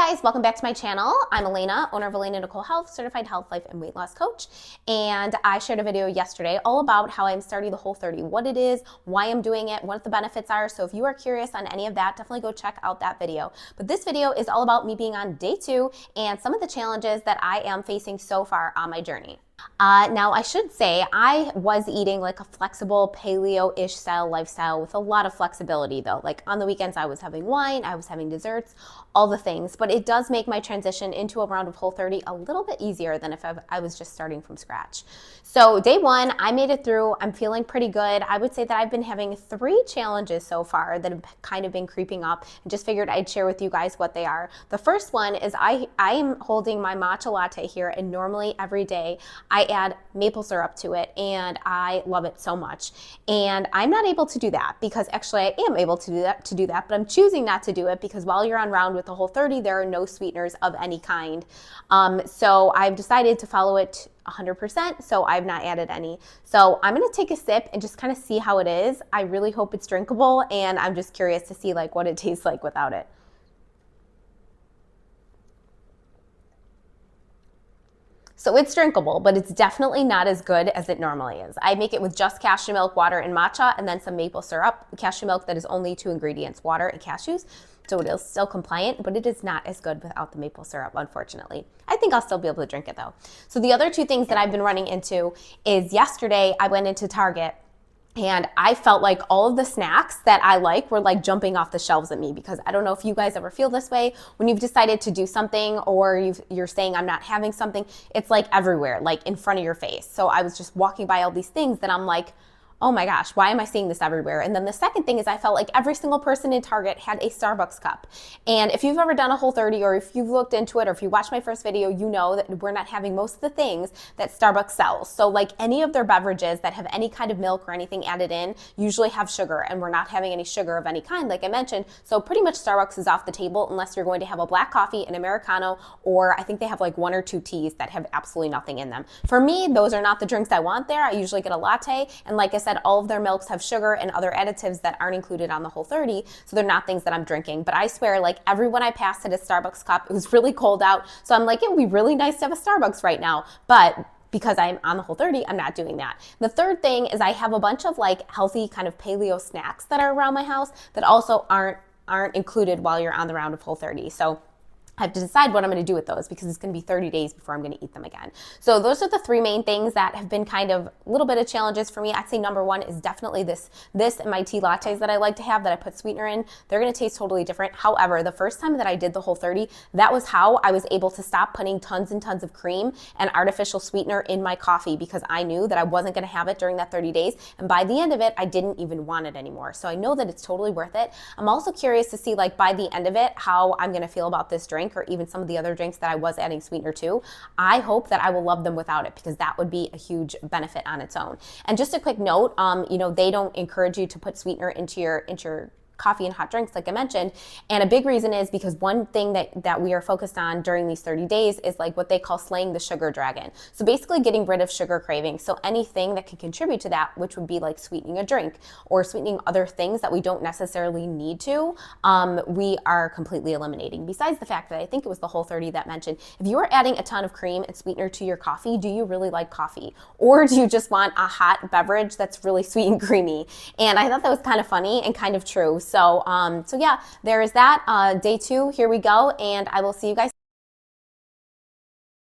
guys, welcome back to my channel. I'm Elena, owner of Elena Nicole Health, certified health, life, and weight loss coach. And I shared a video yesterday all about how I'm starting the Whole30, what it is, why I'm doing it, what the benefits are. So if you are curious on any of that, definitely go check out that video. But this video is all about me being on day 2 and some of the challenges that I am facing so far on my journey. Now I should say I was eating like a flexible paleo-ish style lifestyle with a lot of flexibility though. Like on the weekends I was having wine, I was having desserts, all the things, but it does make my transition into a round of Whole30 a little bit easier than if I was just starting from scratch. So day 1, I made it through. I'm feeling pretty good. I would say that I've been having 3 challenges so far that have kind of been creeping up and just figured I'd share with you guys what they are. The first one is I am holding my matcha latte here, and normally every day I add maple syrup to it and I love it so much. And I'm not able to do that because actually I am able to do that, but I'm choosing not to do it because while you're on round with the Whole30, there are no sweeteners of any kind. So I've decided to follow it 100%, so I've not added any. So I'm gonna take a sip and just kind of see how it is. I really hope it's drinkable, and I'm just curious to see like what it tastes like without it. So it's drinkable, but it's definitely not as good as it normally is. I make it with just cashew milk, water, and matcha, and then some maple syrup. Cashew milk that is only 2 ingredients, water and cashews. So it is still compliant, but it is not as good without the maple syrup, unfortunately. I think I'll still be able to drink it though. So the other 2 things that I've been running into is yesterday I went into Target and I felt like all of the snacks that I like were like jumping off the shelves at me, because I don't know if you guys ever feel this way when you've decided to do something or you're saying I'm not having something, it's like everywhere, like in front of your face. So I was just walking by all these things that I'm like, oh my gosh, why am I seeing this everywhere? And then the second thing is I felt like every single person in Target had a Starbucks cup. And if you've ever done a Whole30 or if you've looked into it or if you watched my first video, you know that we're not having most of the things that Starbucks sells. So like any of their beverages that have any kind of milk or anything added in usually have sugar, and we're not having any sugar of any kind, like I mentioned. So pretty much Starbucks is off the table unless you're going to have a black coffee, an Americano, or I think they have like 1 or 2 teas that have absolutely nothing in them. For me, those are not the drinks I want there. I usually get a latte, and like I said, all of their milks have sugar and other additives that aren't included on the Whole30, so they're not things that I'm drinking. But I swear, like everyone I passed had a Starbucks cup. It was really cold out, so I'm like, it would be really nice to have a Starbucks right now, but because I'm on the Whole30, I'm not doing that. The third thing is I have a bunch of like healthy kind of paleo snacks that are around my house that also aren't included while you're on the round of Whole30. So I have to decide what I'm going to do with those because it's going to be 30 days before I'm going to eat them again. So those are the 3 main things that have been kind of a little bit of challenges for me. I'd say number 1 is definitely this and my tea lattes that I like to have that I put sweetener in. They're going to taste totally different. However, the first time that I did the Whole30, that was how I was able to stop putting tons and tons of cream and artificial sweetener in my coffee, because I knew that I wasn't going to have it during that 30 days. And by the end of it, I didn't even want it anymore. So I know that it's totally worth it. I'm also curious to see like by the end of it, how I'm going to feel about this drink, or even some of the other drinks that I was adding sweetener to. I hope that I will love them without it, because that would be a huge benefit on its own. And just a quick note, they don't encourage you to put sweetener into your coffee and hot drinks, like I mentioned. And a big reason is because one thing that we are focused on during these 30 days is like what they call slaying the sugar dragon. So basically getting rid of sugar cravings. So anything that can contribute to that, which would be like sweetening a drink or sweetening other things that we don't necessarily need to, we are completely eliminating. Besides the fact that I think it was the Whole30 that mentioned, if you are adding a ton of cream and sweetener to your coffee, do you really like coffee? Or do you just want a hot beverage that's really sweet and creamy? And I thought that was kind of funny and kind of true. So yeah, there is that. Day 2, here we go, and I will see you guys.